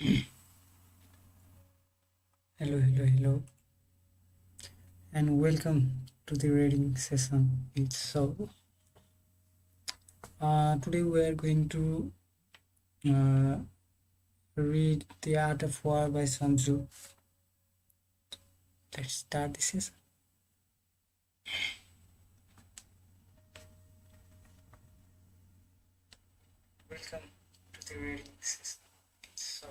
Hello, and welcome to the reading session. It's so. Today we are going to uh, read The Art of War by Sun Tzu. Let's start the session. Welcome to the reading session. It's so.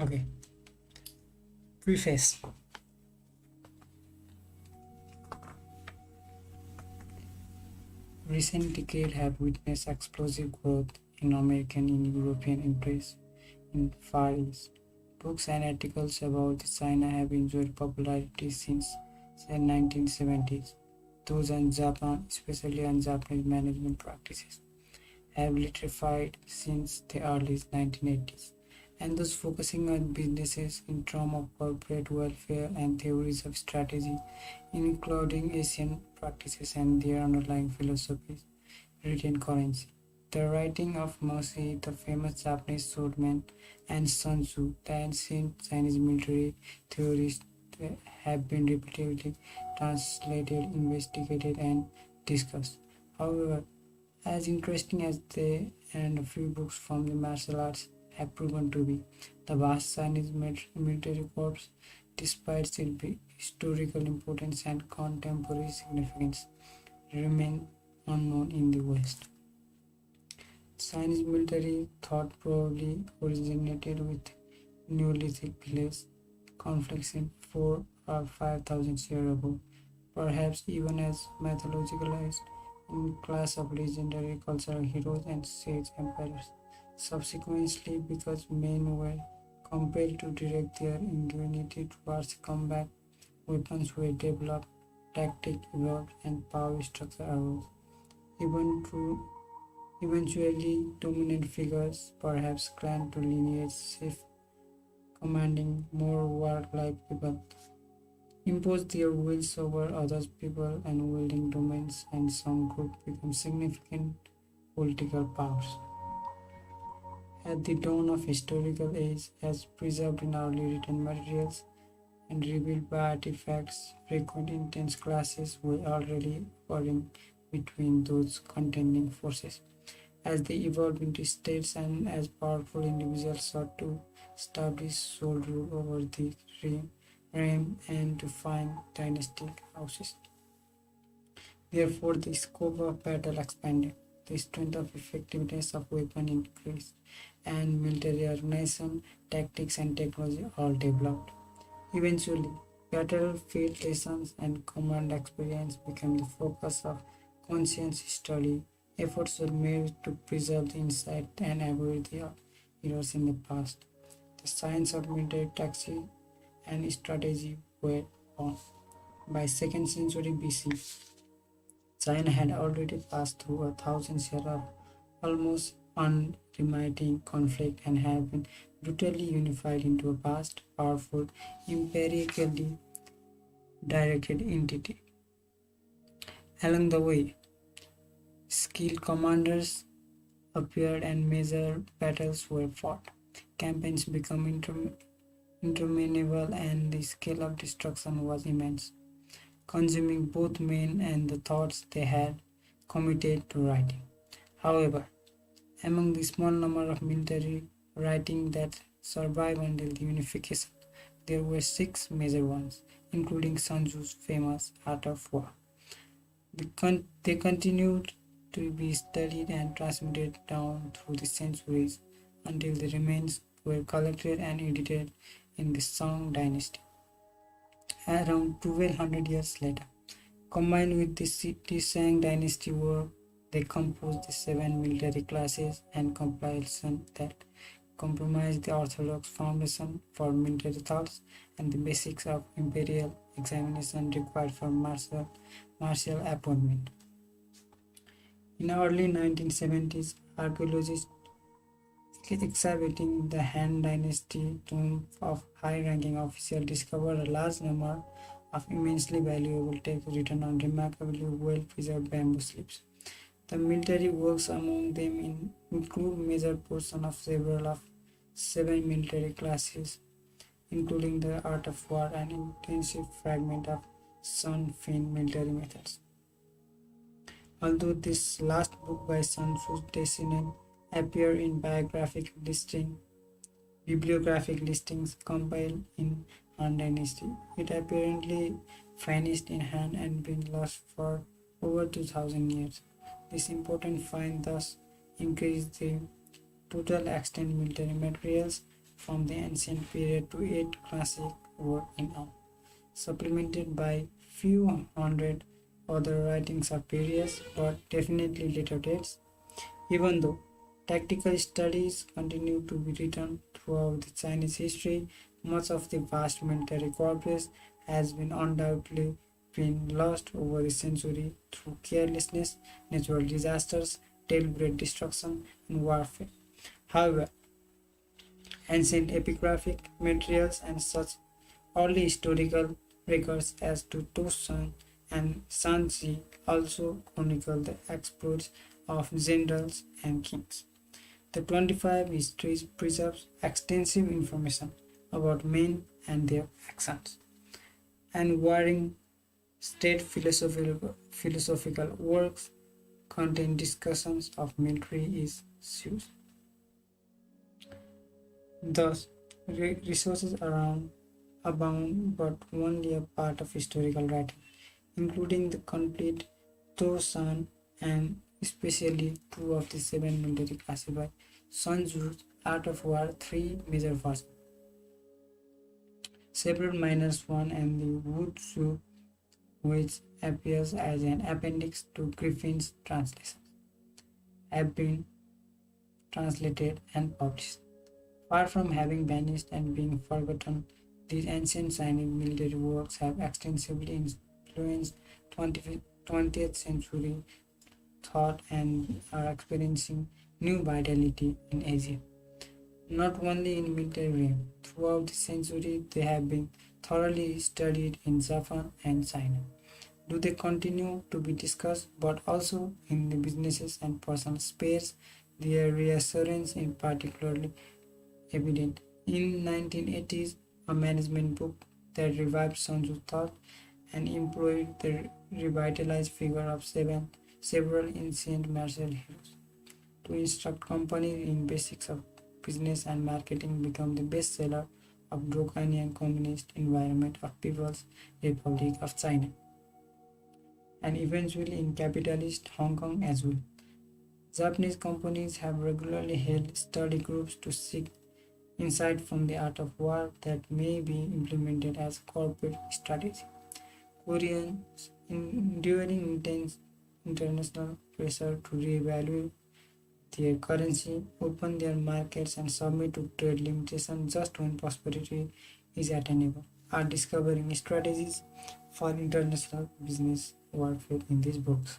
Okay. Preface. Recent decades have witnessed explosive growth in American and European interests in Far East. Books and articles about China have enjoyed popularity since the 1970s. Those on Japan, especially on Japanese management practices, have litrified since the early 1980s. And those focusing on businesses in terms of corporate welfare and theories of strategy, including Asian practices and their underlying philosophies, written currency. The writing of Moshi, the famous Japanese swordman, and Sun Tzu, the ancient Chinese military theorist, have been repeatedly translated, investigated, and discussed. However, as interesting as they and a few books from the martial arts have proven to be, the vast Chinese military corps, despite its historical importance and contemporary significance, remain unknown in the West. Chinese military thought probably originated with Neolithic village conflicts in 4 or 5,000 years ago, perhaps even as mythologicalized in class of legendary cultural heroes and sage emperors. Subsequently, because men were compelled to direct their ingenuity towards combat, weapons were developed, tactic evolved, and power structure arose. Even to eventually dominant figures, perhaps clan to lineage shift, commanding more warlike people, impose their wills over other people and wielding domains, and some group become significant political powers. At the dawn of historical age, as preserved in early written materials and revealed by artifacts, frequent intense clashes were already occurring between those contending forces. As they evolved into states and as powerful individuals sought to establish sole rule over the realm and to find dynastic houses. Therefore, the scope of battle expanded, the strength of effectiveness of weapon increased, and military organization, tactics, and technology all developed. Eventually, battlefield lessons and command experience became the focus of conscious study. Efforts were made to preserve the insight and avoid the errors in the past. The science of military tactics and strategy were born. By 2nd century BC, China had already passed through 1,000 years of almost unremitting conflict and had been brutally unified into a vast, powerful, empirically directed entity. Along the way, skilled commanders appeared and major battles were fought. Campaigns became interminable and the scale of destruction was immense, consuming both men and the thoughts they had committed to writing. However, among the small number of military writing that survived until the unification, there were six major ones, including Sun Tzu's famous Art of War. They continued to be studied and transmitted down through the centuries until the remains were collected and edited in the Song dynasty. Around 1200 years later, combined with the Shang dynasty work, they composed the seven military classes and compilations that comprise the orthodox foundation for military thoughts and the basics of imperial examination required for martial appointment. In early 1970s, archaeologists excavating the Han Dynasty tomb of high-ranking officials discovered a large number of immensely valuable texts written on remarkably well-preserved bamboo slips. The military works among them include major portions of several of seven military classes, including the art of war and intensive fragment of Sun Tzu military methods. Although this last book by Sun Tzu doesn't appear in bibliographic listings compiled in Han Dynasty, it apparently vanished in Han and been lost for over 2000 years. This important find thus increased the total extant military materials from the ancient period to 8 classic works in all, supplemented by few hundred other writings of various but definitely later dates. Even though tactical studies continue to be written throughout the Chinese history, much of the vast military corpus has been undoubtedly been lost over the century through carelessness, natural disasters, deliberate destruction, and warfare. However, ancient epigraphic materials and such early historical records as to Sun and Sun Tzu also chronicle the exploits of generals and kings. The 25 histories preserves extensive information about men and their actions, and warring state philosophical works contain discussions of military issues. Thus, resources around abound, but only a part of historical writing, including the complete Tosan and especially two of the seven military classified Sun Tzu's Art of War, three major versions, separate minus one, and the Wu Tzu, which appears as an appendix to Griffin's translations, have been translated and published. Far from having vanished and being forgotten, these ancient Chinese military works have extensively influenced 20th century thought and are experiencing new vitality in Asia. Not only in military realm, throughout the century they have been thoroughly studied in Japan and China. Do they continue to be discussed, but also in the businesses and personal spheres, their reassurance is particularly evident. In 1980s, a management book that revived Sun Tzu thought and employed the revitalized figure of several ancient martial heroes to instruct companies in basics of business and marketing become the bestseller of draconian communist environment of People's Republic of China, and eventually in capitalist Hong Kong as well. Japanese companies have regularly held study groups to seek insight from the art of war that may be implemented as corporate strategy. Koreans, enduring intense international pressure to reevaluate their currency, open their markets, and submit to trade limitations just when prosperity is attainable, are discovering strategies for international business warfare in these books.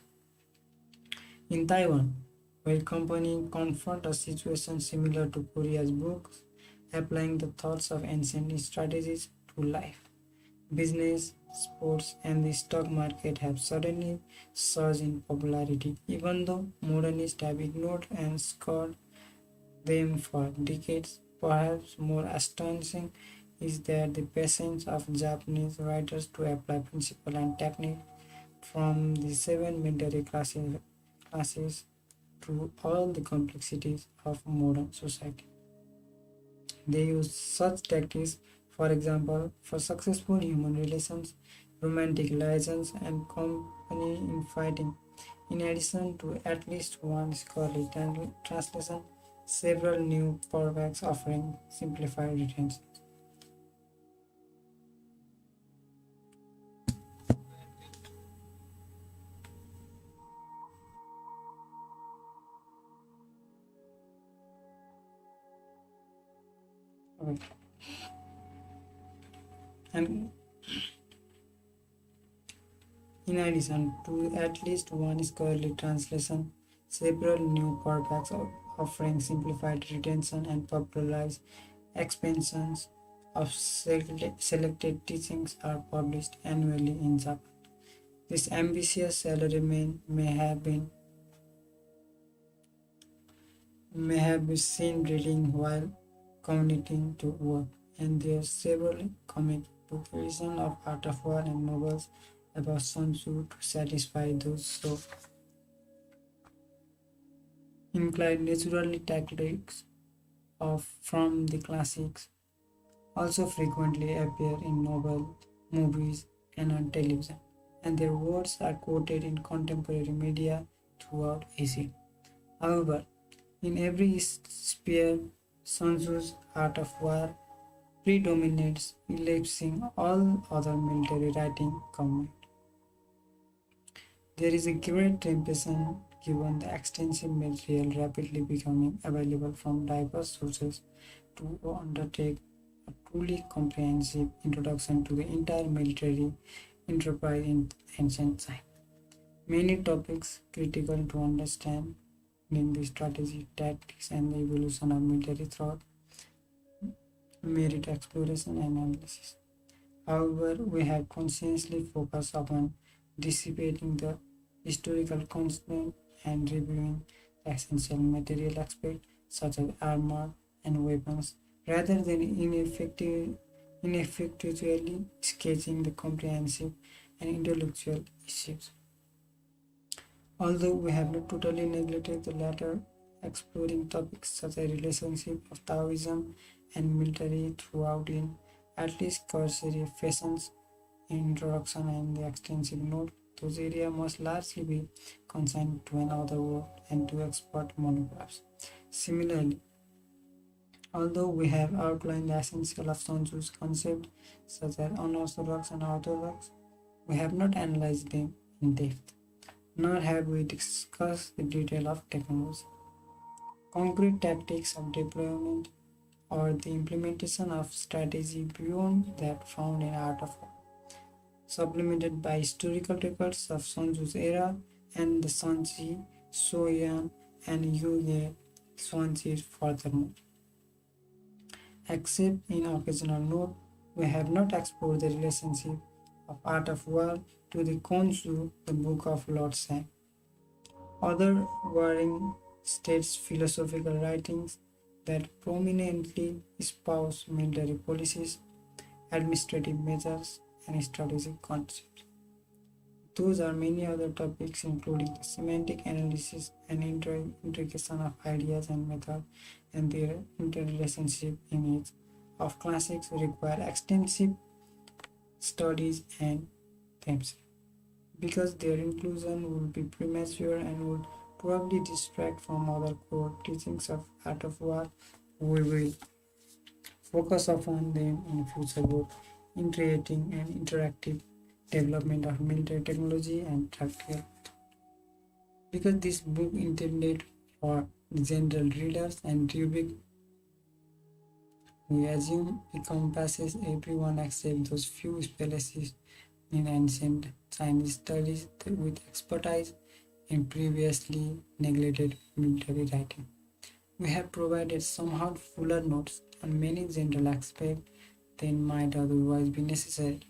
In Taiwan, where companies confront a situation similar to Korea's books, applying the thoughts of ancient strategies to life, business, sports, and the stock market have suddenly surged in popularity, even though modernists have ignored and scorned them for decades. Perhaps more astonishing is that the patience of Japanese writers to apply principle and technique from the seven military classes to all the complexities of modern society. They use such tactics, for example, for successful human relations, romantic liaisons, and company in fighting. In addition to at least one scholarly translation, several new paperbacks offering simplified retention. Okay. And in addition to at least one scholarly translation, several new paperbacks offering simplified retention and popularized expansions of selected teachings are published annually in Japan. This ambitious salaryman may have been seen reading while commuting to work, and there are several comic book versions of Art of War and novels about Sun Tzu to satisfy those so inclined. Naturally, tactics of from the classics also frequently appear in novel, movies, and on television, and their words are quoted in contemporary media throughout Asia. However, in every sphere, Sun Tzu's art of war predominates, eclipsing all other military writing combined. There is a great emphasis given the extensive material rapidly becoming available from diverse sources to undertake a truly comprehensive introduction to the entire military enterprise in ancient China. Many topics critical to understanding the strategy, tactics, and the evolution of military thought merit exploration and analysis. However, we have consciously focused upon dissipating the historical constant and reviewing the essential material aspects such as armor and weapons rather than ineffectually sketching the comprehensive and intellectual issues. Although we have not totally neglected the latter, exploring topics such as relationship of Taoism and military throughout in at least cursory fashions, introduction and the extensive note, those areas must largely be consigned to another work and to expert monographs. Similarly, although we have outlined the essential of Sun Tzu's concept, such as unorthodox and orthodox, we have not analyzed them in depth, nor have we discussed the detail of technology, concrete tactics of deployment, or the implementation of strategy beyond that found in Art of War, supplemented by historical records of Sun Tzu's era and the Sanji, Soyan, and Yu Xuanzi furthermore. Except in occasional note, we have not explored the relationship of Art of War to the Konsu, the Book of Lord Sang. Other warring states' philosophical writings that prominently espouse military policies, administrative measures, and strategic concepts. Those are many other topics, including the semantic analysis and integration of ideas and methods and their interrelationship in each of classics require extensive studies and themselves. Because their inclusion would be premature and would probably distract from other core teachings of Art of War, we will focus upon them in future book in creating an interactive development of military technology and tactical. Because this book intended for the general readers and rubric, we assume encompasses everyone except those few specialists in ancient Chinese studies with expertise in previously neglected military writing. We have provided somewhat fuller notes on many general aspects than might otherwise be necessary.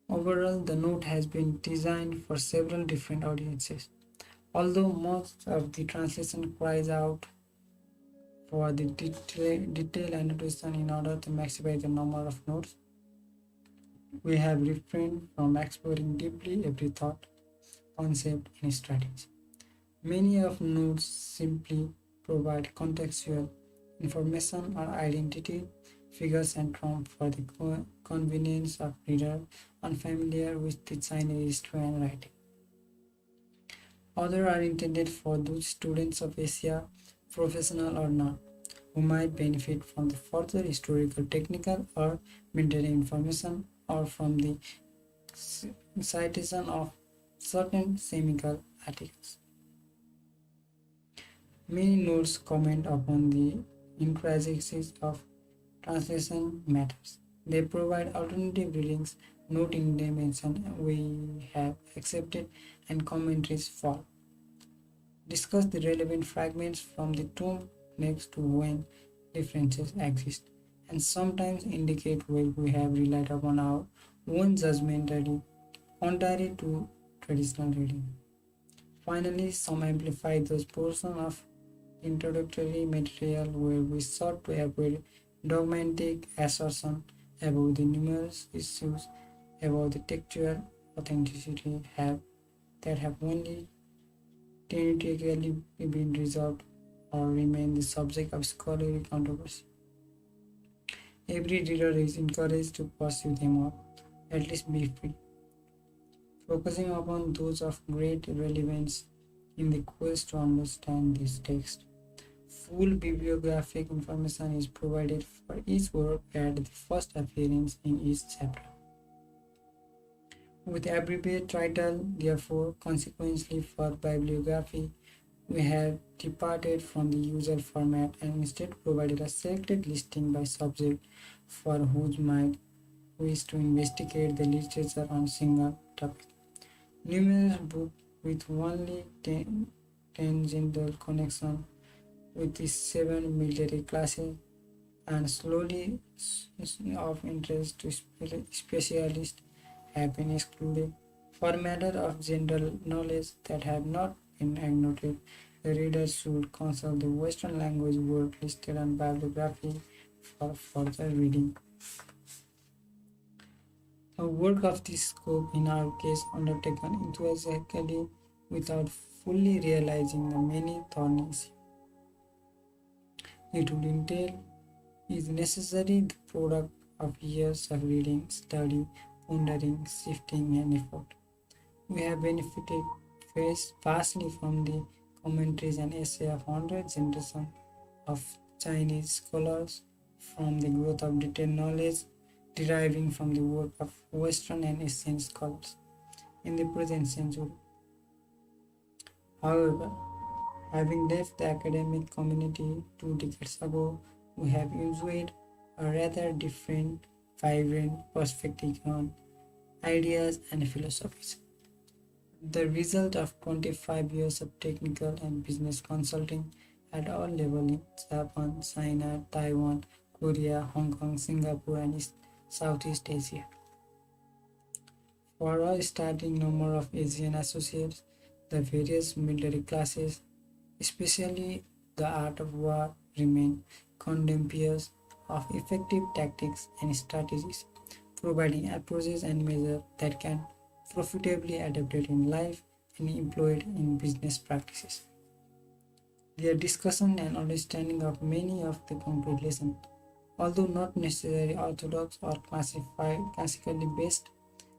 Overall, the note has been designed for several different audiences. Although most of the translation cries out for the detailed annotation in order to maximize the number of notes, we have refrained from exploring deeply every thought, concept, and strategy. Many of notes simply provide contextual information or identity figures and terms for the convenience of readers unfamiliar with the Chinese history and writing. Others are intended for those students of Asia, professional or not, who might benefit from the further historical, technical, or military information or from the citation of certain seminal articles. Many notes comment upon the intricacies of translation matters. They provide alternative readings, noting dimension we have accepted, and commentaries for. discuss the relevant fragments from the tomb next to when differences exist, and sometimes indicate where we have relied upon our own judgmentally contrary to traditional reading. Finally, some amplify those portions of introductory material where we sought to avoid dogmatic assertion about the numerous issues about the textual authenticity that have only tentatively been resolved or remain the subject of scholarly controversy. Every reader is encouraged to pursue them all, at least briefly, focusing upon those of great relevance in the quest to understand this text. Full bibliographic information is provided for each work at the first appearance in each chapter. With abbreviated title, therefore, consequently for bibliography, we have departed from the usual format and instead provided a selected listing by subject for whose might wish to investigate the literature on single topic. Numerous books with only tangential connection with the seven military classes and slowly of interest to specialists have been excluded. For matter of general knowledge that have not been ignored, the reader should consult the Western language work listed on bibliography for further reading. A work of this scope, in our case, undertaken enthusiastically without fully realizing the many thorns it would entail, is necessarily the product of years of reading, study, pondering, shifting, and effort. We have benefited vastly from the commentaries and essays of hundreds generations of Chinese scholars, from the growth of detailed knowledge deriving from the work of Western and Asian scholars in the present century. However, having left the academic community 2 decades ago, we have enjoyed a rather different, vibrant perspective on ideas and philosophies. The result of 25 years of technical and business consulting at all levels in Japan, China, Taiwan, Korea, Hong Kong, Singapore, and Southeast Asia. For a starting number of Asian associates, the various military classes, especially the art of war, remain contemporaries of effective tactics and strategies, providing approaches and measures that can profitably adapted in life and employed in business practices. Their discussion and understanding of many of the concrete lessons, although not necessarily orthodox or classically based,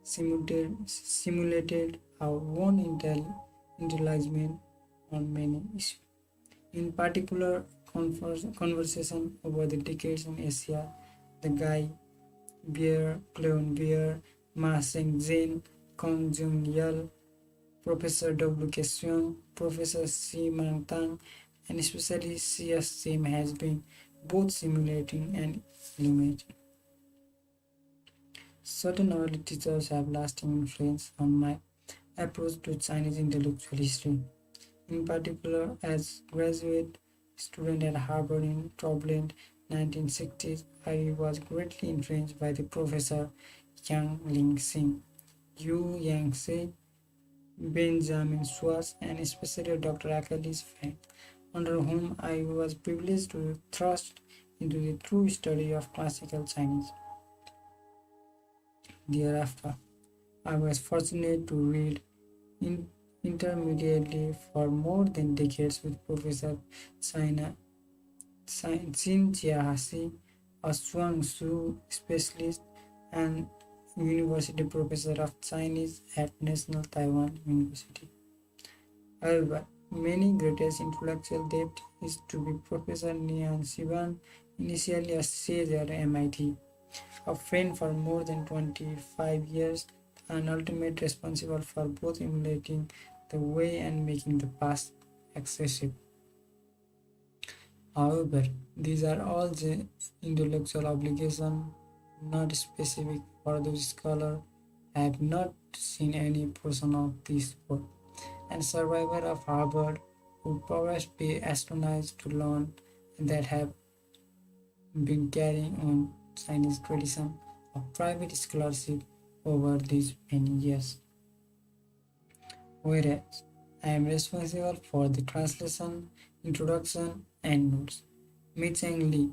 simulated our own intelligence on many issues. In particular, conversation over the decades in Asia, the Guy Beer, Cleon Beer, Ma Seng Zhen, Kong Jung Yel, Professor W. K. Seung, Professor C. Mang Tang, and especially C.S. Sim has been both stimulating and illuminating. Certain early teachers have lasting influence on my approach to Chinese intellectual history. In particular, as graduate student at Harvard in turbulent 1960s, I was greatly influenced by the Professor Yang Ling Sing, Yu Yangtze, Benjamin Schwartz, and especially Dr. Achilles Fang, under whom I was privileged to thrust into the true study of classical Chinese. Thereafter, I was fortunate to read intermediately for more than decades with Professor China Xin Jiahasi, a Sun Tzu specialist and University Professor of Chinese at National Taiwan University. However, many greatest intellectual depth is to be Professor Nian Siban, initially a sage at MIT, a friend for more than 25 years, and ultimately responsible for both emulating the way and making the past accessible. However, these are all the intellectual obligations, not specific for those scholars. I have not seen any portion of this work, and survivor of Harvard would perhaps be astonished to learn that have been carrying on Chinese tradition of private scholarship over these many years. Whereas I am responsible for the translation, introduction, and notes. Mi Cheng Li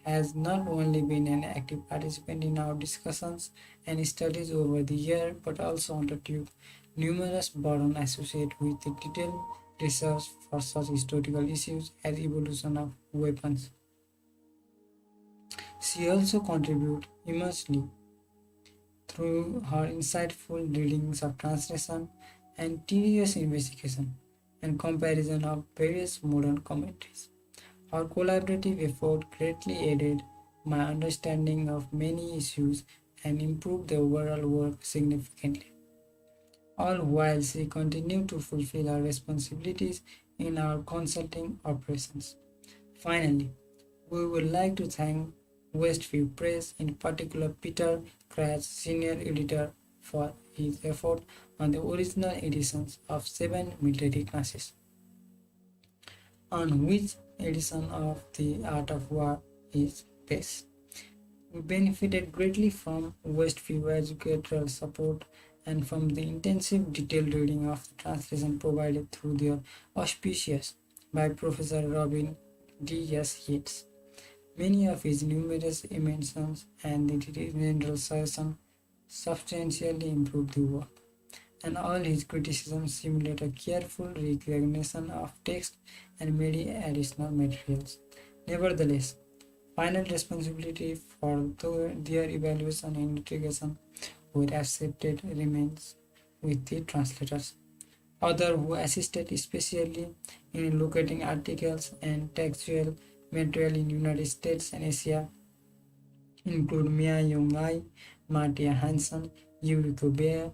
has not only been an active participant in our discussions and studies over the year, but also undertook numerous burdens associated with the detailed research for such historical issues as evolution of weapons. She also contributed immensely through her insightful readings of translation and tedious investigation and comparison of various modern commentaries. Our collaborative effort greatly aided my understanding of many issues and improved the overall work significantly, all while she continued to fulfill her responsibilities in our consulting operations. Finally, we would like to thank Westview Press, in particular Peter Kratz, senior editor, for his effort on the original editions of 7 military classes, on which edition of The Art of War is based. We benefited greatly from Westview educational support and from the intensive detailed reading of the translation provided through their auspicious by Professor Robin D. S. Yates. Many of his numerous inventions and the general suggestion substantially improved the work, and all his criticisms simulate a careful recognition of text and many additional materials. Nevertheless, final responsibility for their evaluation and integration were accepted remains with the translators. Others who assisted especially in locating articles and textual material in United States and Asia include Mia Yong-ai, Martia Hansen, Yuriko Bear,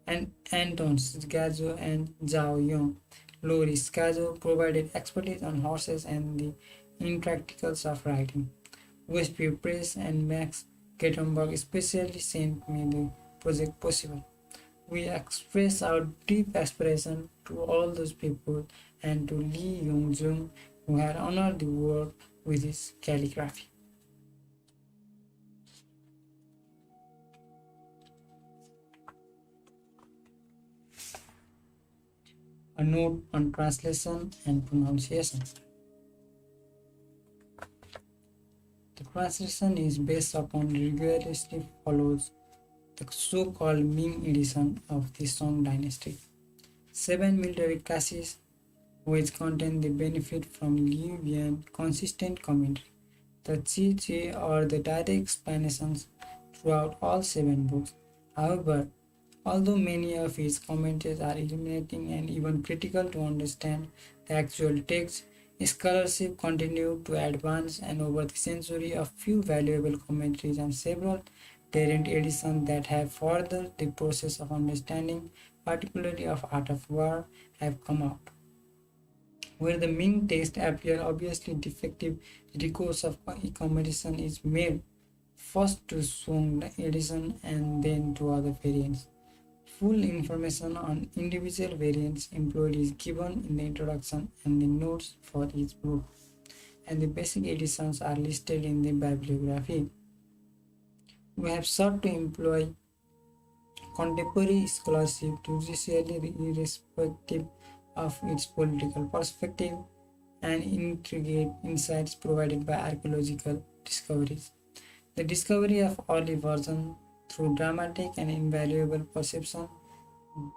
and Anton Scazo and Zhao Yong. Lori Scazo provided expertise on horses and the impracticals of writing. Westview Press and Max Gettenberg especially sent me the project possible. We express our deep aspiration to all those people and to Lee Yong-jung, who had honored the work with his calligraphy. A note on translation and pronunciation. The translation is based upon rigorously follows the so-called Ming edition of the Song dynasty. 7 military classes which contain the benefit from Liu Bian consistent commentary, the Chi or the direct explanations throughout all 7 books. However, although many of his commentaries are illuminating and even critical to understand the actual text, scholarship continued to advance, and over the century a few valuable commentaries and several variant editions that have furthered the process of understanding, particularly of Art of War, have come out. Where the Ming text appear obviously defective, the recourse of accommodation is made first to Song edition and then to other variants. Full information on individual variants employed is given in the introduction and the notes for each book, and the basic editions are listed in the bibliography. We have sought to employ contemporary scholarship judicially irrespective of its political perspective and intricate insights provided by archaeological discoveries. The discovery of early version through dramatic and invaluable perception,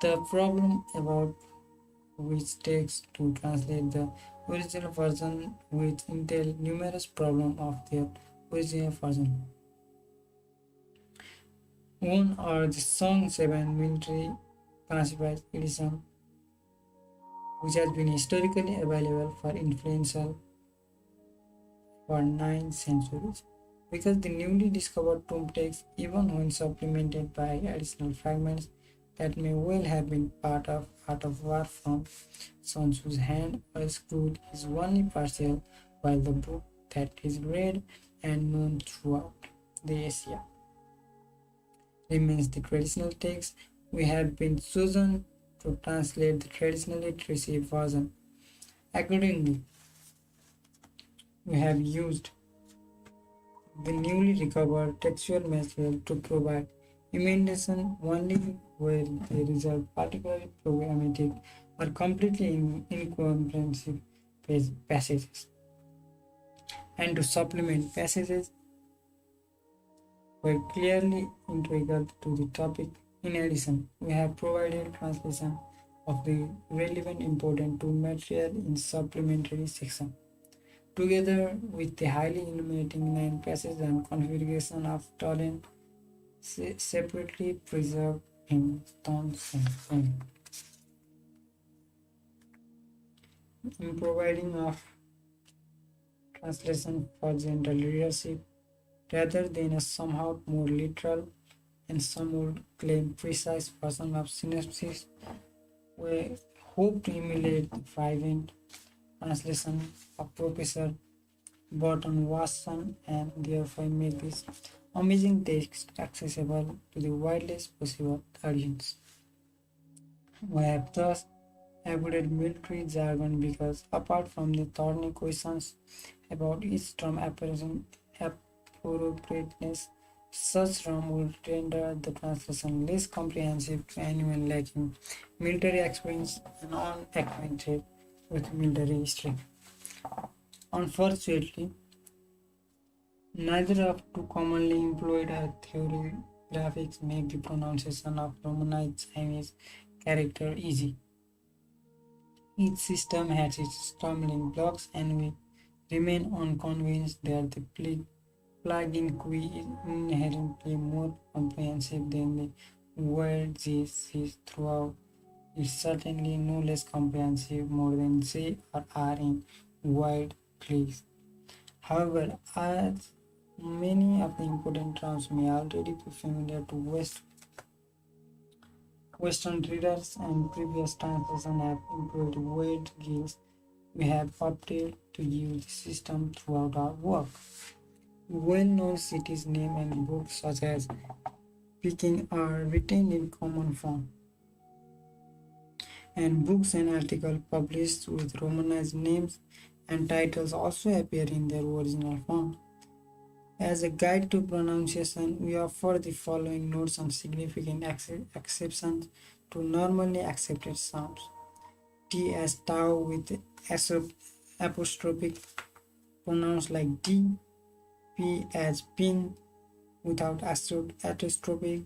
the problem about which takes to translate the original version which entail numerous problems of their original version. One are the Song 7 military classified edition, which has been historically available for influential for 9 centuries. Because the newly discovered tomb text, even when supplemented by additional fragments that may well have been part of Art of War from Sun Tzu's hand or screwed, is only partial, while the book that is read and known throughout the Asia remains the traditional text. We have been chosen to translate the traditionally received version. Accordingly, we have used the newly recovered textual material to provide imitation only where they result particularly problematic or completely incomprehensible passages, and to supplement passages were clearly integral to the topic. In addition, we have provided translation of the relevant important to material in supplementary section, together with the highly illuminating nine passages and configuration of Tolen separately preserved in stones and stone. In providing of translation for general readership, rather than a somewhat more literal and some would claim precise version of synopsis, we hope to emulate the private translation of Professor Burton Watson and therefore make this amazing text accessible to the widest possible audience. We have thus avoided military jargon because, apart from the thorny questions about each term appropriateness, such term would render the translation less comprehensive to anyone lacking military experience and unacquainted with military history. Unfortunately, neither of two commonly employed theory graphics make the pronunciation of Romanized Chinese character easy. Each system has its stumbling blocks, and we remain unconvinced that the plugin GUI is inherently more comprehensive than the word this is throughout. It's certainly no less comprehensive more than J or R in word clicks. However, as many of the important terms may already be familiar to Western readers and previous translations have improved word guilds, we have opted to use the system throughout our work. Well-known cities' names and books such as Peking are written in common form, and books and articles published with Romanized names and titles also appear in their original form. As a guide to pronunciation, we offer the following notes on significant exceptions to normally accepted sounds. T as Tao with apostrophic pronounced like D, P as Pin without apostrophic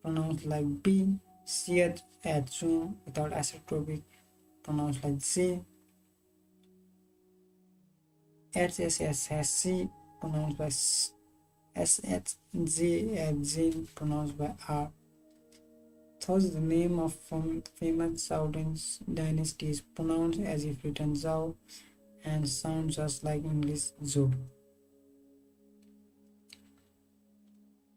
pronounced like B, C as Zun without apostrophic pronounced like Z, HSS as C pronounced by SHZ as Zin pronounced by R. Thus, the name of famous Southern dynasty is pronounced as if written Zhao and sounds just like English Zhou.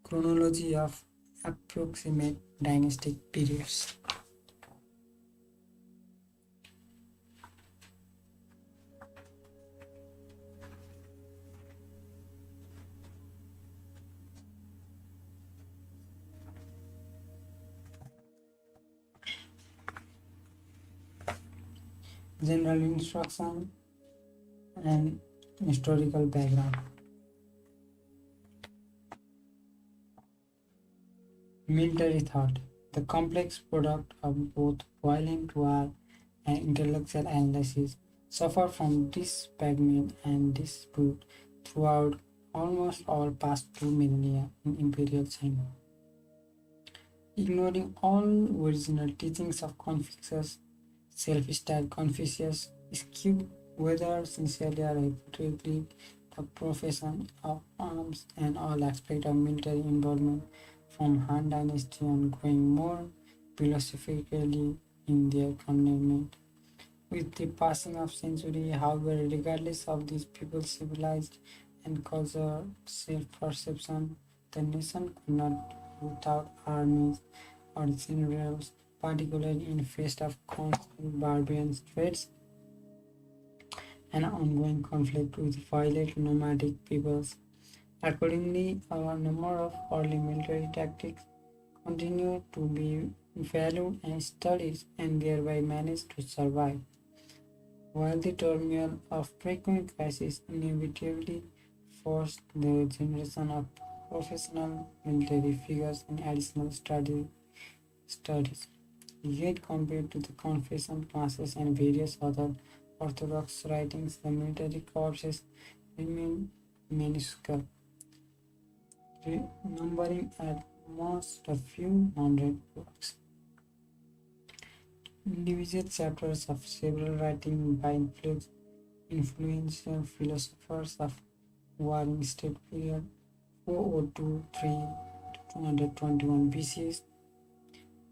Chronology of approximate dynastic periods. General instruction and historical background. Military thought, the complex product of both violent war and intellectual analysis, suffer from disagreement and dispute throughout almost all past 2 millennia in Imperial China. Ignoring all original teachings of Confucius, self-styled Confucius skewed whether sincerely or hypothetically the profession of arms and all aspects of military involvement from Han Dynasty on, going more philosophically in their condemnation. With the passing of century, however, regardless of these people's civilized and cultural self-perception, the nation could not without armies or generals, particularly in face of constant barbarian threats and ongoing conflict with violent nomadic peoples. Accordingly, a number of early military tactics continue to be valued and studied and thereby managed to survive. While the turmoil of frequent crises inevitably forced the generation of professional military figures in additional studies, yet compared to the confession classes and various other orthodox writings, the military corpses remain minuscule, numbering at most a few hundred works. Individual chapters of several writings by influential philosophers of Warring State period 4023 to 221 BC,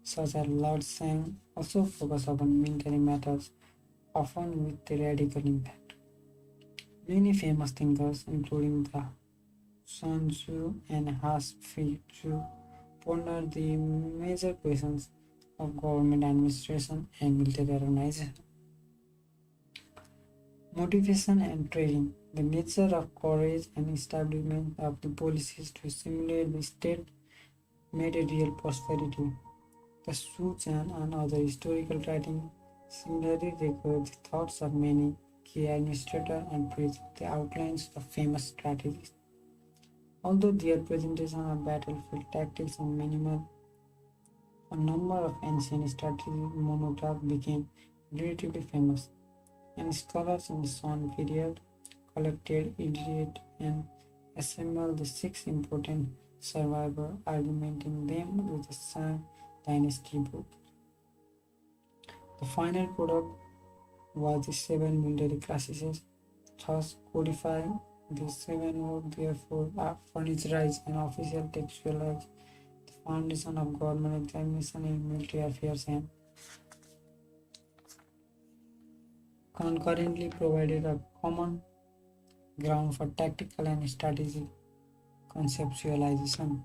such as Lord Sang, also focus upon military matters, often with a radical impact. Many famous thinkers, including the Sun Tzu and Tzu, pondered the major questions of government administration and military organization. Motivation and training. The nature of courage and establishment of the policies to simulate the state made a real prosperity. The Sun Tzu and other historical writings similarly record the thoughts of many key administrators and present the outlines of famous strategies. Although their presentation of battlefield tactics and minimal, a number of ancient strategic monographs became relatively famous, and scholars in the Song period collected, edited, and assembled the six important survivor, augmenting them with the Shang Dynasty book. The final product was the seven military classes, thus codifying the seven would therefore furniturize and official textualize the foundation of government examination in military affairs and concurrently provided a common ground for tactical and strategic conceptualization.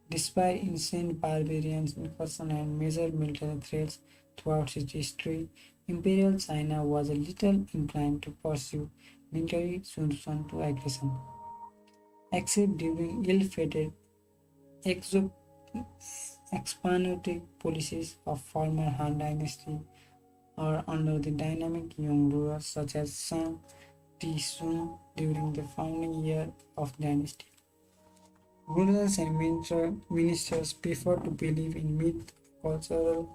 Despite ancient barbarians' incursion and major military threats throughout its history, Imperial China was a little inclined to pursue military solutions to aggression, except during ill-fated exo- expansionary policies of former Han Dynasty or under the dynamic young rulers such as Sun Tzu during the founding year of the dynasty. Rulers and ministers prefer to believe in myth, cultural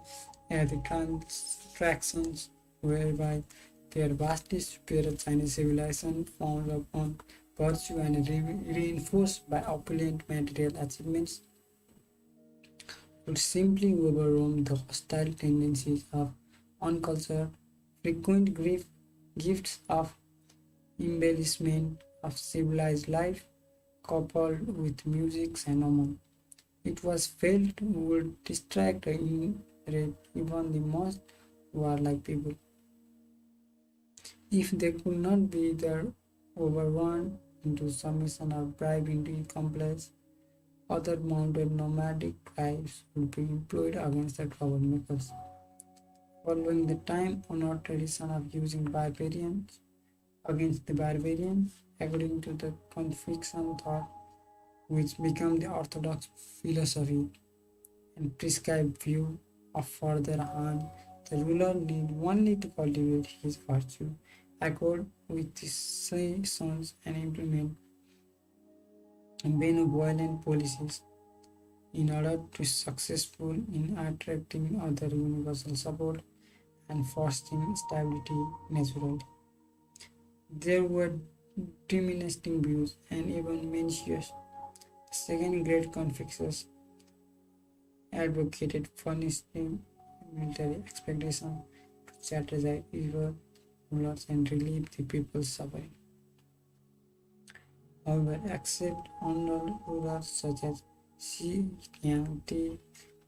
abstractions whereby their vastly superior Chinese civilization founded upon virtue and reinforced by opulent material achievements would simply overwhelm the hostile tendencies of uncultured, frequent gifts of embellishment of civilized life coupled with music and omen. It was felt would distract and irritate even the most warlike people. If they could not be either overrun into submission or bribed into accomplice, other mounted nomadic tribes would be employed against the troublemakers. Following the time-honored tradition of using barbarians against the barbarians, according to the Confucian thought, which became the orthodox philosophy and prescribed view of further harm, the ruler need only to cultivate his virtue, accord with his sons, and implement benevolent policies in order to successful in attracting other universal support and fostering stability naturally. There were discriminating views and even Mencius, the second great Confucius, advocated furnishing military expectation to strategize evil rulers and relieve the people's suffering. However, except under rulers such as Xi Tianti,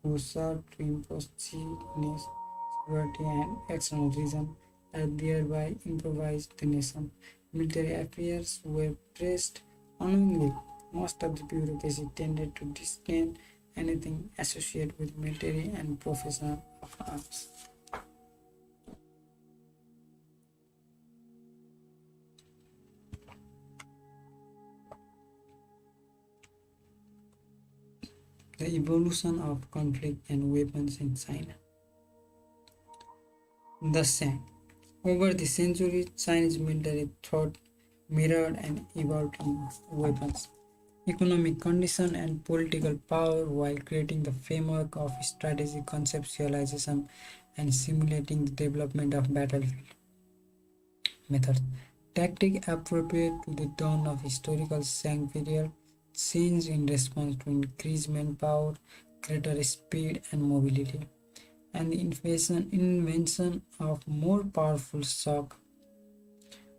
who sought to impose Chinese sovereignty and external reason, and thereby improvised the nation. Military affairs were pressed unknowingly. Most of the bureaucracy tended to disdain anything associated with military and professional of arms. The evolution of conflict and weapons in China. The Shang. Over the centuries, Chinese military thought mirrored and evolved in weapons, economic condition, and political power while creating the framework of strategic conceptualization and simulating the development of battlefield methods. Tactic appropriate to the dawn of historical Shang period, changed in response to increased manpower, greater speed and mobility, and the invention of more powerful shock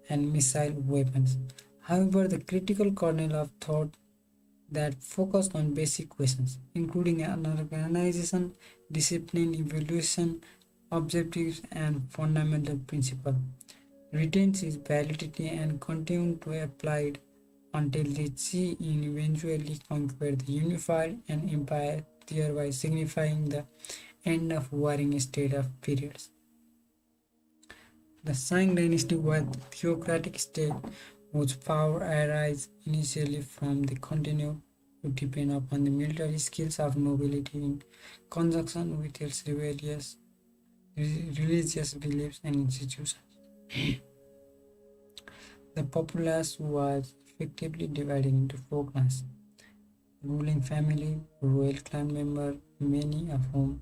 and missile weapons. However, the critical kernel of thought that focused on basic questions, including an organization, discipline, evaluation, objectives, and fundamental principle, retains its validity and continued to be applied until the Qi eventually conquered the unified and empire, thereby signifying the end of warring state of periods. The Shang dynasty was a theocratic state whose power arose initially from the continued to depend upon the military skills of nobility in conjunction with its religious beliefs and institutions. The populace was effectively divided into four classes: ruling family, royal clan members, many of whom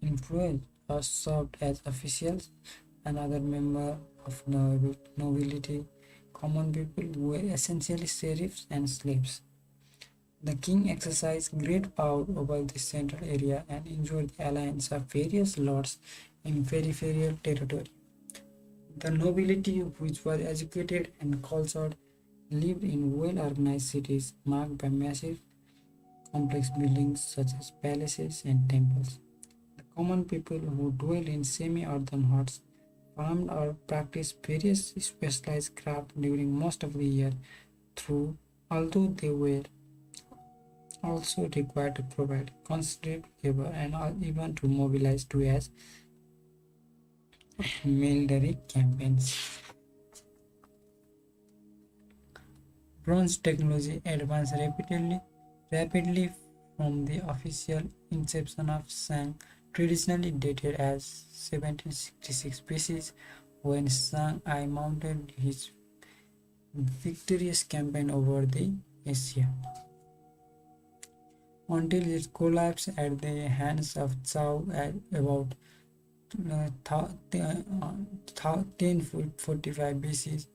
influenced or served as officials, and other members of nobility, common people who were essentially sheriffs and slaves. The king exercised great power over the central area and enjoyed the alliance of various lords in peripheral territory. The nobility, which was educated and cultured, lived in well-organized cities marked by massive, complex buildings such as palaces and temples. The common people who dwelled in semi-urban huts farmed or practiced various specialized crafts during most of the year through, although they were also required to provide considerate labor and even to mobilize to as military campaigns. Bronze technology advanced rapidly from the official inception of Shang, traditionally dated as 1766 BC, when Shang Ai mounted his victorious campaign over the Asia, until its collapse at the hands of Zhao at about 1045 BC.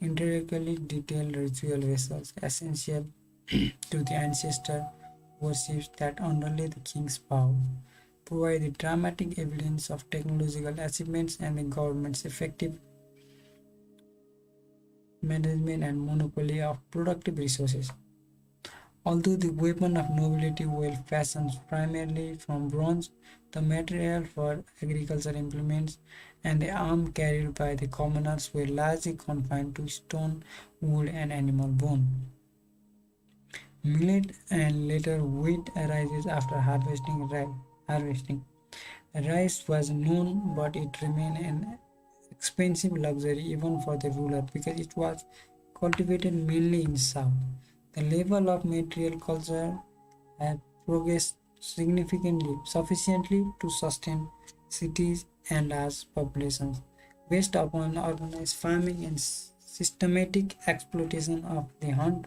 Intricately detailed ritual vessels essential to the ancestor worships that underlay the king's power provide the dramatic evidence of technological achievements and the government's effective management and monopoly of productive resources. Although the weapon of nobility were fashioned primarily from bronze, the material for agricultural implements and the arms carried by the commoners were largely confined to stone, wood, and animal bone. Millet and later wheat arises after harvesting. Rice was known, but it remained an expensive luxury even for the ruler because it was cultivated mainly in south. The level of material culture had progressed significantly, sufficiently to sustain cities and large populations, based upon organized farming and systematic exploitation of the hunt.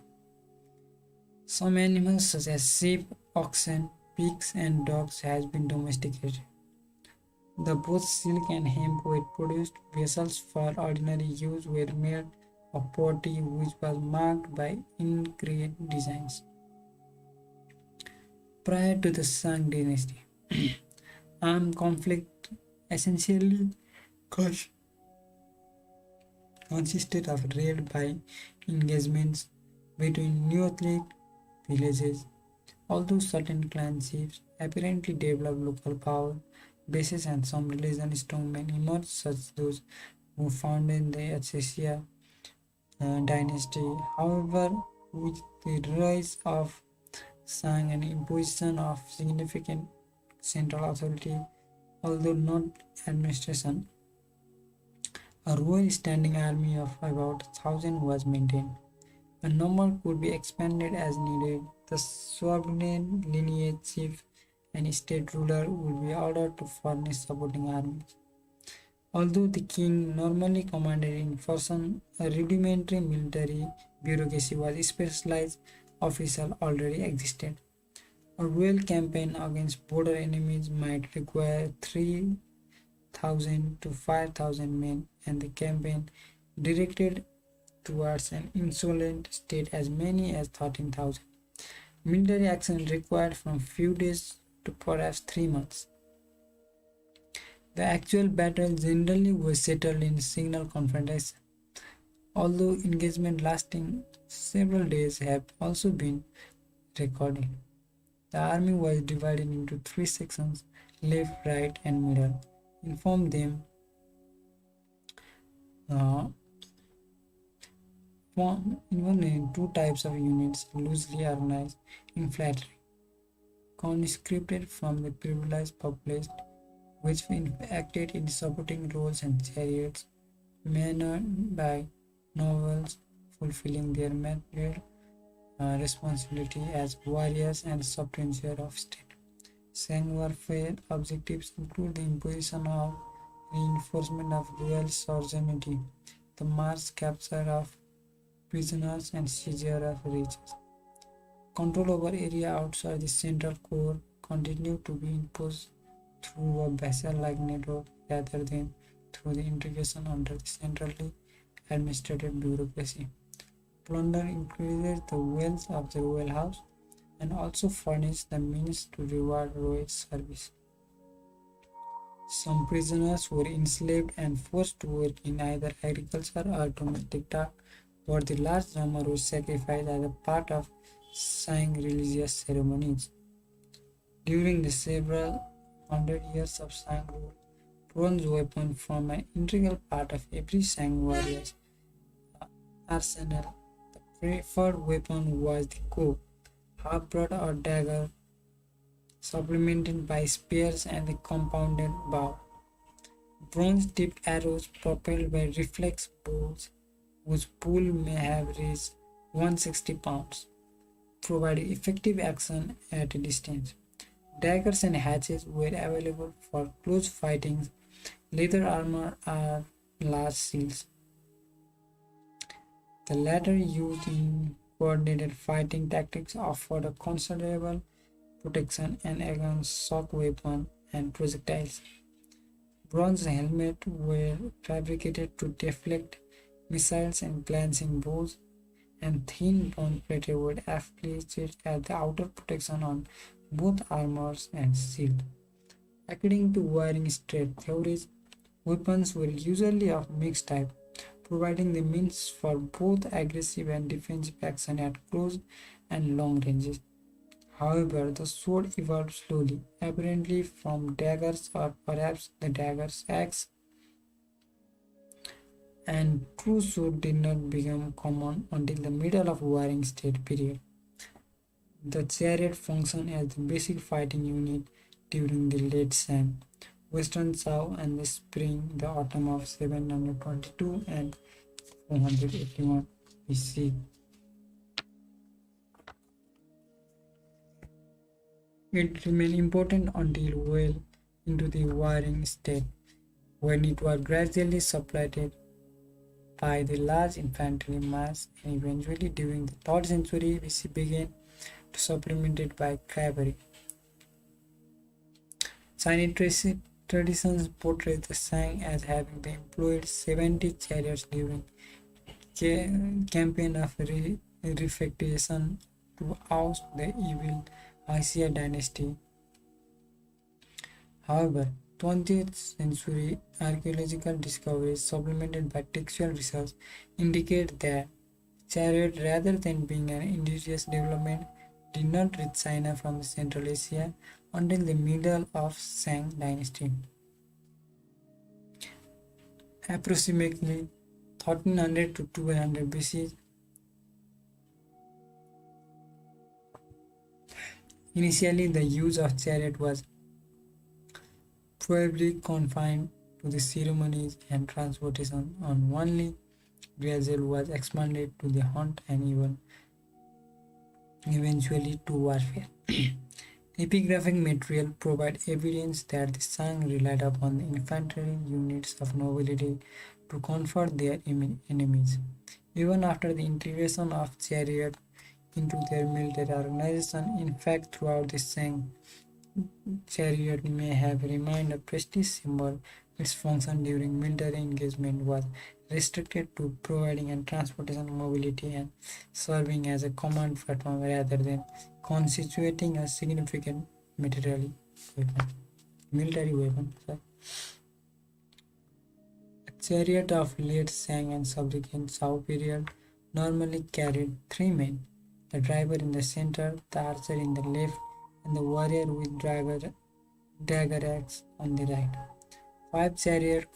Some animals such as sheep, oxen, pigs and dogs has been domesticated. The both silk and hemp were produced. Vessels for ordinary use were made of pottery which was marked by intricate designs. Prior to the Shang dynasty, armed conflict essentially consisted of raid by engagements between Neolithic villages. Although certain clan chiefs apparently developed local power bases and some religious strongmen emerged, such those who founded the Acacia dynasty. However, with the rise of Shang and imposition of significant central authority, although not administration, a royal standing army of about 1,000 was maintained. A number could be expanded as needed. The sovereign lineage chief and state ruler would be ordered to furnish supporting armies. Although the king normally commanded in person, a rudimentary military bureaucracy was specialized official already existed. A real campaign against border enemies might require 3,000 to 5,000 men, and the campaign directed towards an insolent state as many as 13,000. Military action required from few days to perhaps 3 months. The actual battle generally was settled in single confrontation, although engagement lasting several days have also been recorded. The army was divided into three sections: left, right, and middle. Inform them uh, even in two types of units loosely organized infantry, conscripted from the privileged populace, which acted in supporting roles and chariots, manned by nobles fulfilling their material responsibility as warriors and subtenture of state. Sang warfare objectives include the imposition of reinforcement of royal sovereignty, the mass capture of prisoners, and seizure of riches. Control over area outside the central core continued to be imposed through a vassal-like network rather than through the integration under the centrally administered bureaucracy. Plunder increases the wealth of the royal house and also furnished the means to reward royal service. Some prisoners were enslaved and forced to work in either agriculture or domestic tasks, but the large number was sacrificed as a part of Sang religious ceremonies. During the several hundred years of Sang rule, bronze weapons formed an integral part of every Sang warrior's arsenal. The preferred weapon was the ko, half-broad or dagger, supplemented by spears and the compounded bow. Bronze-tipped arrows propelled by reflex bows, whose pull may have reached 160 pounds, provided effective action at a distance. Daggers and hatchets were available for close fighting. Leather armor or large shields, the latter used in coordinated fighting tactics, offered a considerable protection and against shock weapons and projectiles. Bronze helmets were fabricated to deflect missiles and glancing bows, and thin bronze plates were affixed at the outer protection on both armors and shield. According to wiring strength theories, weapons were usually of mixed type, providing the means for both aggressive and defensive action at close and long ranges. However, the sword evolved slowly, apparently from daggers or perhaps the dagger's axe, and true sword did not become common until the middle of Warring State period. The chariot functioned as the basic fighting unit during the late Shang, Western Zhao, and the spring, the autumn of 722 and 481 BC. It remained important until well into the Warring State, when it was gradually supplanted by the large infantry mass, and eventually during the 3rd century BC began to supplement it by cavalry. Chinese traditions portray the Shang as having employed 70 chariots during campaign of reunification to oust the evil Asia dynasty. However, 20th century archaeological discoveries supplemented by textual research indicate that chariot, rather than being an indigenous development, did not reach China from Central Asia until the middle of Shang dynasty. Approximately 1300 to 1200 BC, initially the use of chariot was probably confined to the ceremonies and transportation on only gradually was expanded to the hunt and even eventually to warfare. Epigraphic material provide evidence that the Shang relied upon the infantry units of nobility to confront their enemies. Even after the integration of chariot into their military organization, in fact, throughout the Shang chariot may have remained a prestige symbol. Its function during military engagement was restricted to providing and transportation mobility and serving as a command platform rather than constituting a significant materially weapon, military weapon. Sorry. A chariot of late Shang and subsequent Zhao period normally carried three men: the driver in the center, the archer in the left, and the warrior with dagger axe on the right. Five chariots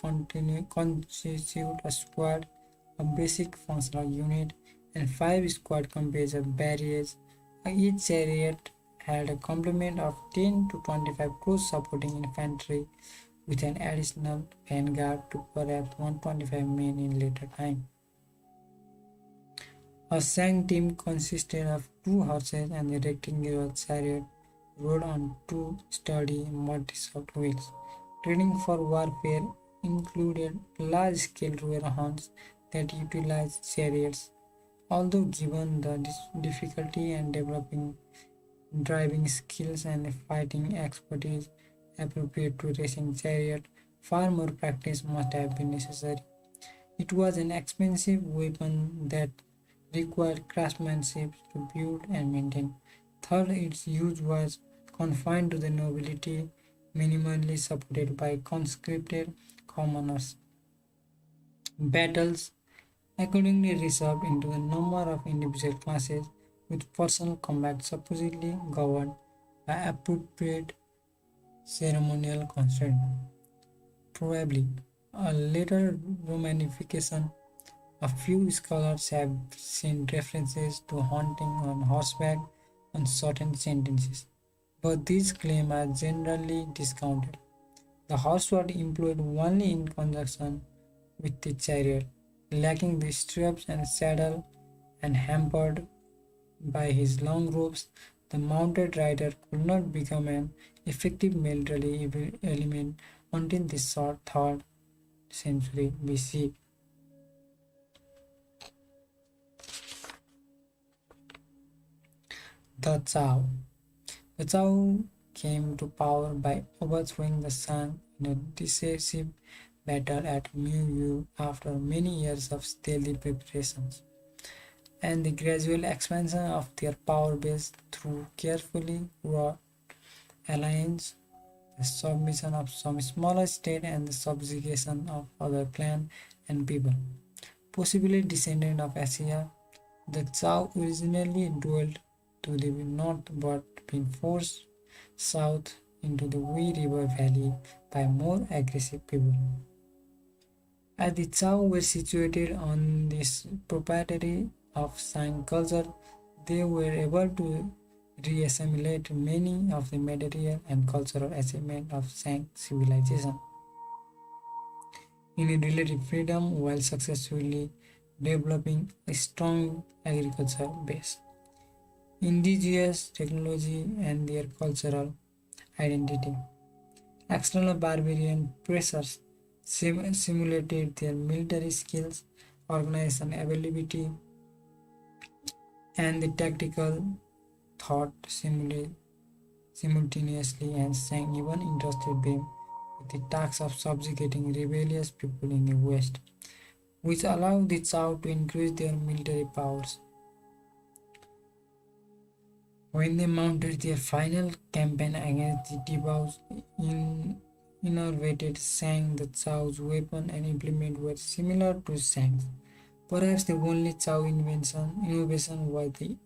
constitute a squad, a basic functional unit, and five squad compose a barrage. Each chariot had a complement of 10 to 25 close supporting infantry with an additional vanguard to perhaps 125 men in later time. A Shang team consisted of two horses and the rectangular chariot rode on two sturdy multi-shod wheels. Training for warfare included large-scale round that utilized chariots. Although given the difficulty and developing driving skills and fighting expertise appropriate to racing chariot, far more practice must have been necessary. It was an expensive weapon that required craftsmanship to build and maintain. Third, its use was confined to the nobility, minimally supported by conscripted commoners. Battles accordingly resolved into a number of individual classes with personal combat supposedly governed by appropriate ceremonial constraint. Probably a later Romanification. A few scholars have seen references to hunting on horseback on certain sentences, but these claims are generally discounted. The horse was employed only in conjunction with the chariot, lacking the stirrups and saddle, and hampered by his long ropes. The mounted rider could not become an effective military element until the 3rd century BC. The Zhao. The Zhao came to power by overthrowing the Shang in a decisive battle at Miu after many years of stealthy preparations, and the gradual expansion of their power base through carefully wrought alliance, the submission of some smaller state, and the subjugation of other clans and people. Possibly descendant of Asia, the Zhao originally dwelled to the north but been forced south into the Wei River Valley by more aggressive people. As the Zhao were situated on this proprietary of Shang culture, they were able to re-assimilate many of the material and cultural achievements of Shang civilization in a relative freedom while successfully developing a strong agriculture base, indigenous technology, and their cultural identity. External barbarian pressures simulated their military skills, organization ability, and the tactical thought simultaneously, and Shang even entrusted them with the task of subjugating rebellious people in the West, which allowed the Zhao to increase their military powers. When they mounted their final campaign against the Tibao's innervated Shang, the Zhao's weapon and implement were similar to Shang's. Perhaps the only Zhao innovation was the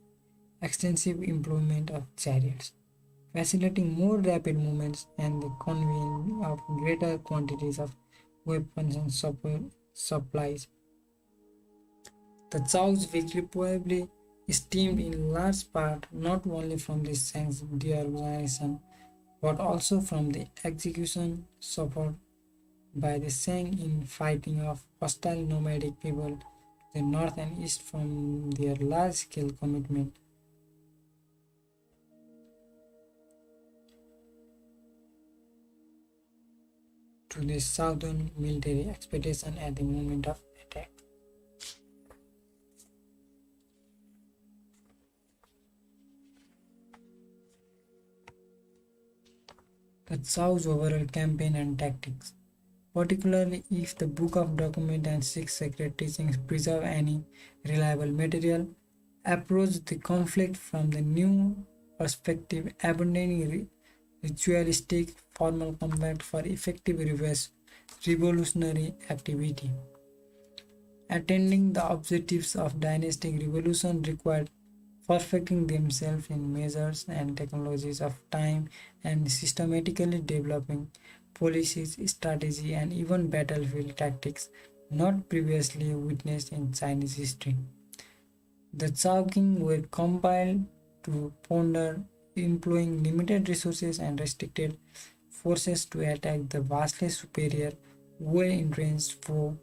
extensive employment of chariots, facilitating more rapid movements and the conveying of greater quantities of weapons and supplies. The Zhao's victory probably stemmed in large part not only from the Shang's reorganization but also from the execution suffered by the Shang in fighting off hostile nomadic people to the north and east from their large-scale commitment to the southern military expedition at the moment of attack. The Tsau's overall campaign and tactics, particularly if the book of document and six sacred teachings preserve any reliable material, approach the conflict from the new perspective, abandoning ritualistic formal combat for effective reverse revolutionary activity. Attending the objectives of dynastic revolution required perfecting themselves in measures and technologies of time and systematically developing policies, strategy, and even battlefield tactics not previously witnessed in Chinese history. The Chao King were compiled to ponder employing limited resources and restricted forces to attack the vastly superior, well entrenched foe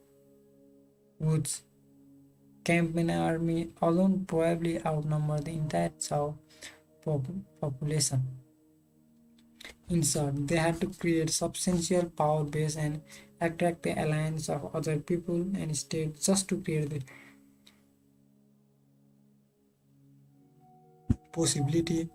whose campaign army alone probably outnumbered the entire Chao population. In short, they had to create substantial power base and attract the alliance of other people and states just to create the possibility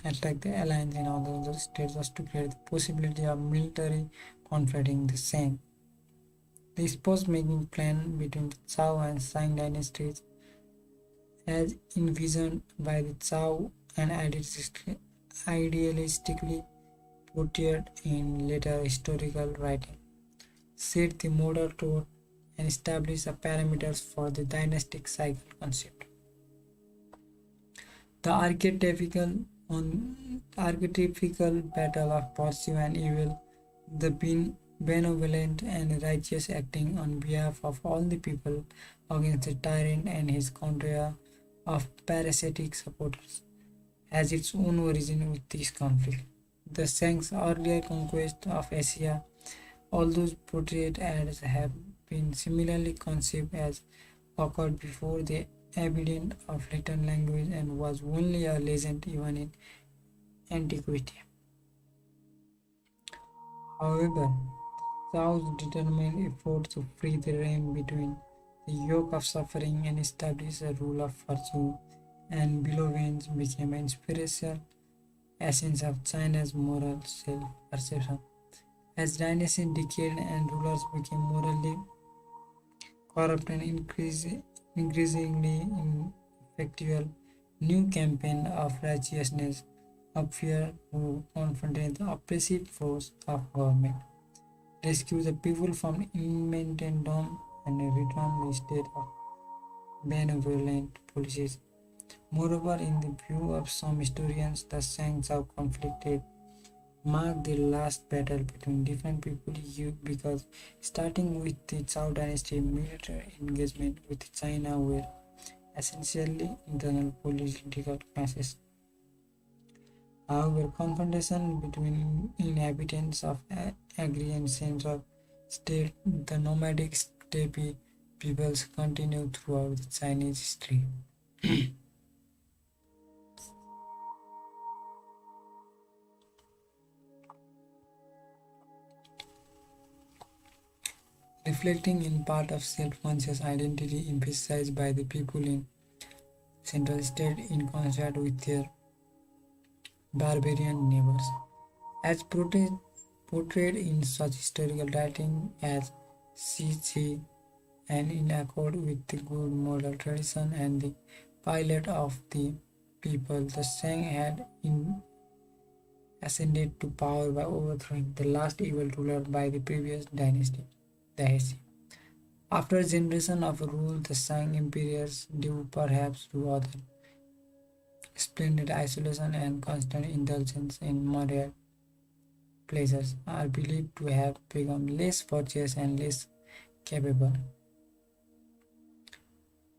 attract the alliance in other states just to create the possibility of military conflict in the same. The peace-making plan between the Zhao and Shang dynasties, as envisioned by the Zhao and idealistically portrayed in later historical writing, set the model tone and established the parameters for the dynastic cycle concept. The archetypical battle of virtue and evil, the benevolent and righteous acting on behalf of all the people against the tyrant and his convoy of parasitic supporters, has its own origin with this conflict. The Shang's earlier conquest of Asia, although portrayed as have been similarly conceived as occurred before the evidence of written language and was only a legend even in antiquity. However, Zhao's determined effort to free the realm between the yoke of suffering and establish a rule of virtue and benevolence became an inspirational essence of China's moral self-perception. As dynasties decayed and rulers became morally corrupt and increasingly ineffectual, new campaign of righteousness appeared who confronted the oppressive force of government, rescue the people from immense and return the state of benevolent policies. Moreover, in the view of some historians, the Shang-Zhao conflict marked the last battle between different people because starting with the Zhao dynasty, military engagement with China were essentially internal political clashes. However, confrontation between inhabitants of agrarian central state, the nomadic steppe peoples continued throughout the Chinese history. Reflecting in part of self-conscious identity emphasized by the people in central state in concert with their barbarian neighbors. As portrayed in such historical writing as Shi and in accord with the good moral tradition and the pilot of the people, the Shang had ascended to power by overthrowing the last evil ruler by the previous dynasty, the Heisei. After a generation of rule, the Shang emperors, due perhaps to other splendid isolation and constant indulgence in material pleasures, are believed to have become less virtuous and less capable.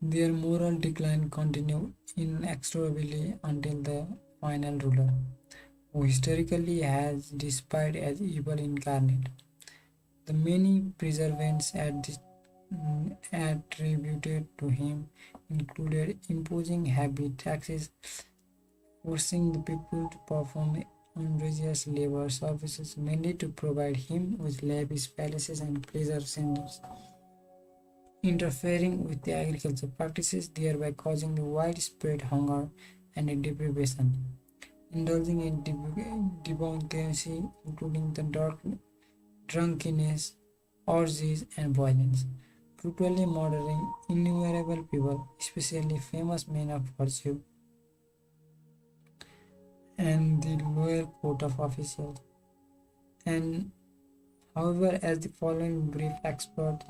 Their moral decline continued inexorably until the final ruler, who historically has despised as evil incarnate. The many preservants attributed to him included imposing heavy taxes, forcing the people to perform onerous labor services mainly to provide him with lavish palaces and pleasure centers, interfering with the agricultural practices, thereby causing the widespread hunger and deprivation, indulging in debauchery, including the drunkenness, orgies, and violence, brutally murdering innumerable people, especially famous men of virtue and the lower court of officials. And however, as the following brief expert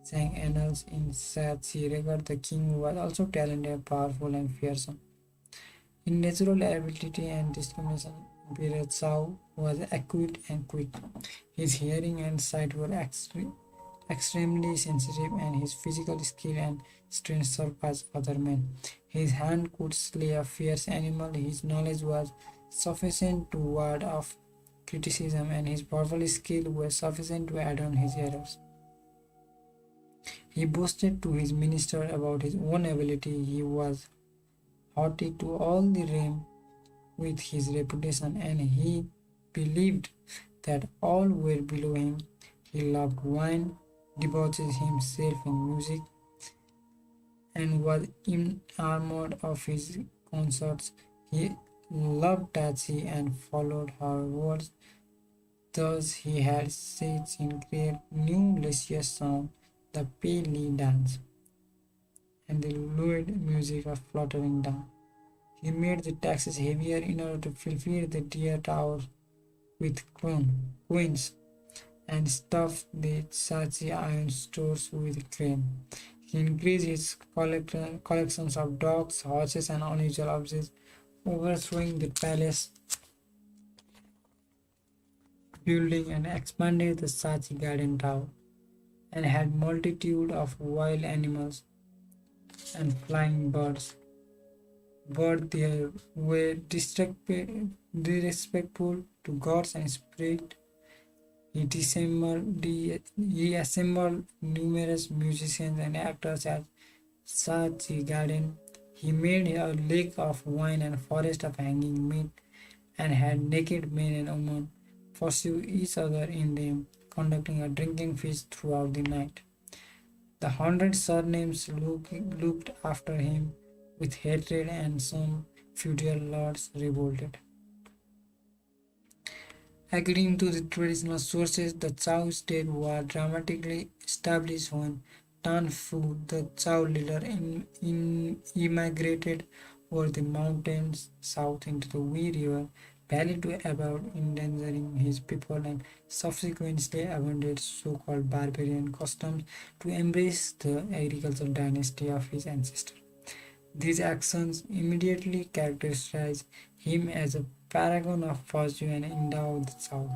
sang annals in Saatchi record, the king was also talented, powerful, and fearsome. In natural ability and discrimination, Emperor Cao was acute and quick. His hearing and sight were extremely sensitive, and his physical skill and strength surpassed other men. His hand could slay a fierce animal, his knowledge was sufficient to ward off criticism, and his verbal skill was sufficient to adorn his errors. He boasted to his minister about his own ability. He was haughty to all the realm with his reputation, and he believed that all were below him. He loved wine, debauched himself in music, and was enamored of his consorts. He loved Tachi and followed her words. Thus he had sets in create new luscious sound, the pale dance, and the lurid music of fluttering down. He made the taxes heavier in order to fulfill the dear tower with coins and stuffed the Sachi iron stores with grain. He increased his collections of dogs, horses, and unusual objects, overthrowing the palace building and expanded the Sachi garden tower, and had multitude of wild animals and flying birds. But they were disrespectful to gods and spirits. He assembled numerous musicians and actors at such a garden. He made a lake of wine and forest of hanging meat, and had naked men and women pursue each other in them, conducting a drinking feast throughout the night. The 100 surnames looked after him with hatred, and some feudal lords revolted. According to the traditional sources, the Chao state was dramatically established when Tan Fu, the Chao leader, immigrated over the mountains south into the Wei River valley to avoid endangering his people, and subsequently abandoned so-called barbarian customs to embrace the agricultural dynasty of his ancestors. These actions immediately characterized him as a paragon of virtue and endowed the South.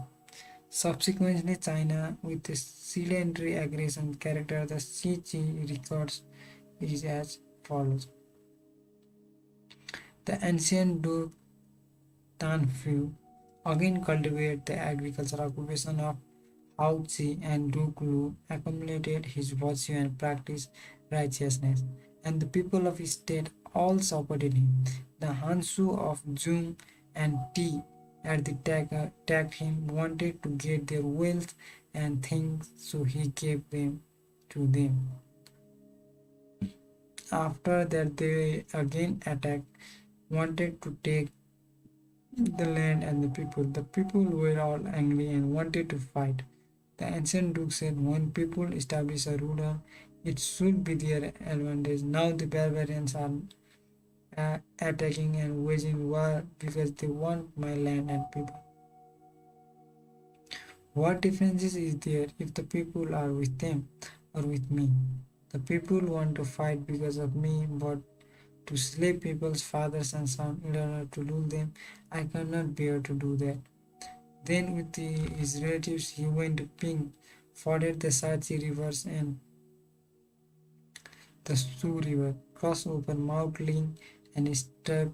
Subsequently, China, with the cylindrical aggression character, the Qi records is as follows. The ancient Duke Tanfu again cultivated the agricultural occupation of Haozi, and Duke Lu accumulated his virtue and practiced righteousness, and the people of his state all supported him. The Hansu of Zhong and Ti at the tagged him, wanted to get their wealth and things, so he gave them to them. After that, they again attacked, wanted to take the land and the people. The people were all angry and wanted to fight. The ancient duke said, when people establish a ruler, it should be their advantage. Now the barbarians are attacking and waging war because they want my land and people. What difference is there if the people are with them or with me? The people want to fight because of me, but to slay people's fathers and sons in order to rule them, I cannot bear to do that. Then with his relatives he went to Ping, forded the Sachi rivers, and the Sioux River, cross over Mount Ling, and step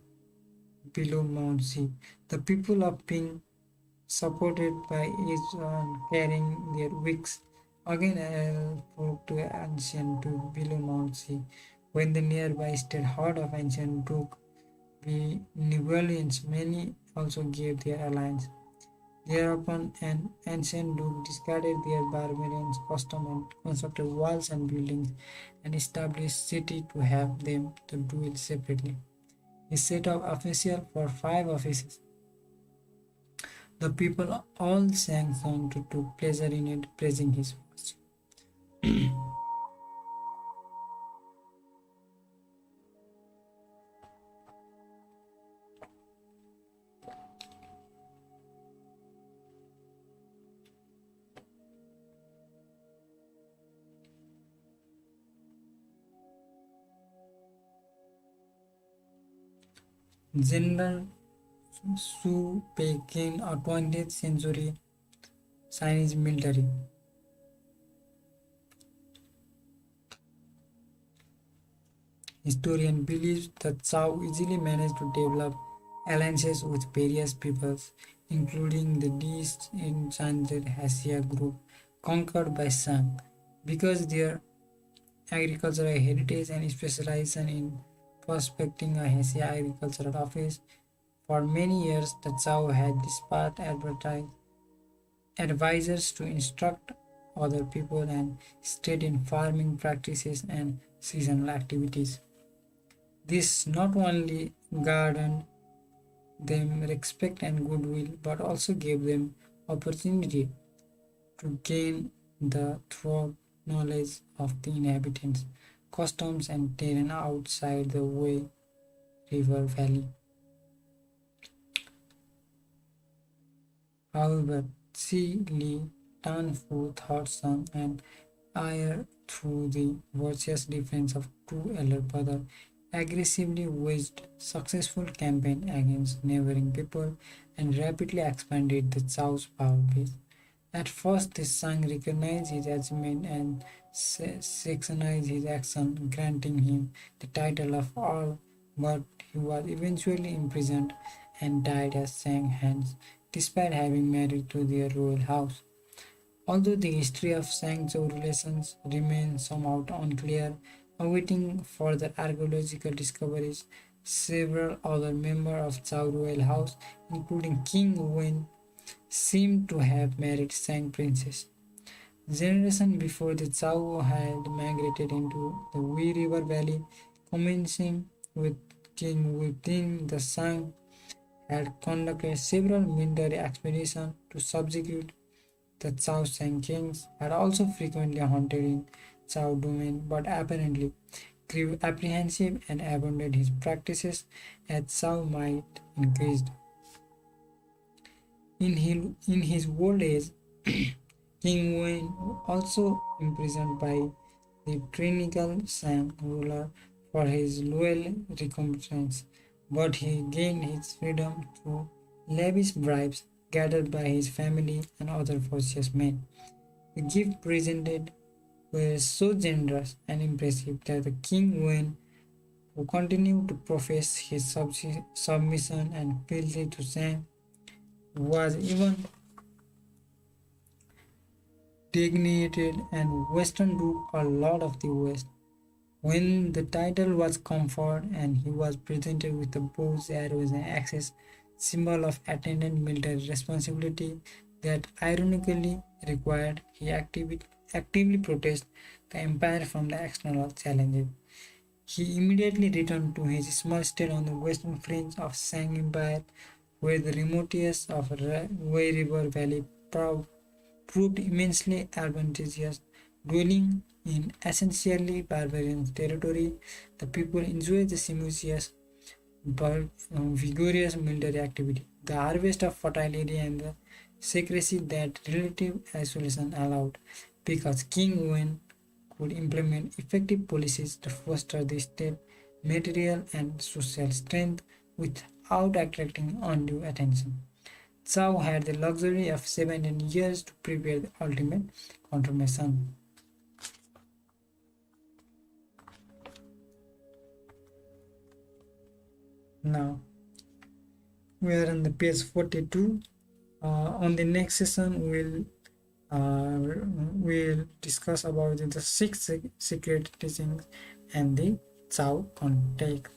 below Mount Sea. The people of Ping, supported by each one carrying their wicks, again proved to ancient to below Mount Sea. When the nearby state heard of ancient brook, the Nubalians many also gave their alliance. Thereupon an ancient duke discarded their barbarian custom and constructed walls and buildings and established city to have them to dwell separately. He set up official for 5 offices. The people all sang songs to took pleasure in it, praising his works. General Su Peikin, a 20th century Chinese military historian, believes that Zhao easily managed to develop alliances with various peoples, including the disenchanted Hassia group conquered by Shang, because their agricultural heritage and specialization in prospecting a Hassia agricultural office. For many years, the Zhao had dispatched advisors to instruct other people and stayed in farming practices and seasonal activities. This not only garnered them respect and goodwill, but also gave them opportunity to gain the thorough knowledge of the inhabitants, customs, and terrain outside the Wei River Valley. However, Xi Li, Tan Fu, thought Sun, and ire through the virtuous defense of two elder brothers, aggressively waged successful campaign against neighboring people and rapidly expanded the Zhao's power base. At first, the Shang recognized his achievement and sanctioned his action, granting him the title of Earl, but he was eventually imprisoned and died as Shang hands, despite having married to their royal house. Although the history of Shang-Zhou relations remains somewhat unclear, awaiting further archaeological discoveries, several other members of Zhou royal house, including King Wen, seem to have married Shang princess. Generation before the Zhao had migrated into the Wei River Valley, commencing with King within the Shang had conducted several military expeditions to subjugate the Zhao Shang kings, had also frequently hunted in Zhao domain, but apparently grew apprehensive and abandoned his practices as Zhao might increased. In his old age, King Wen, also imprisoned by the tyrannical Shang ruler for his loyal recompense, but he gained his freedom through lavish bribes gathered by his family and other virtuous men. The gifts presented were so generous and impressive that the king Wen, who continued to profess his submission and fealty to Shang, was even designated and Western Duke or Lord of the West. When the title was conferred and he was presented with the bows, arrows, and axes, symbol of attendant military responsibility that ironically required he actively protest the empire from the external challenges. He immediately returned to his small state on the western fringe of Shang Empire, where the remotest of Wei River Valley proved immensely advantageous. Dwelling in essentially barbarian territory, the people enjoyed the simious but vigorous military activity, the harvest of fertile area, and the secrecy that relative isolation allowed, because King Wen could implement effective policies to foster the state material and social strength without attracting undue attention. Zhao had the luxury of 17 years to prepare the ultimate confirmation. Now we are on the page 42. On the next session we'll discuss about the six secret teachings and the Tao context.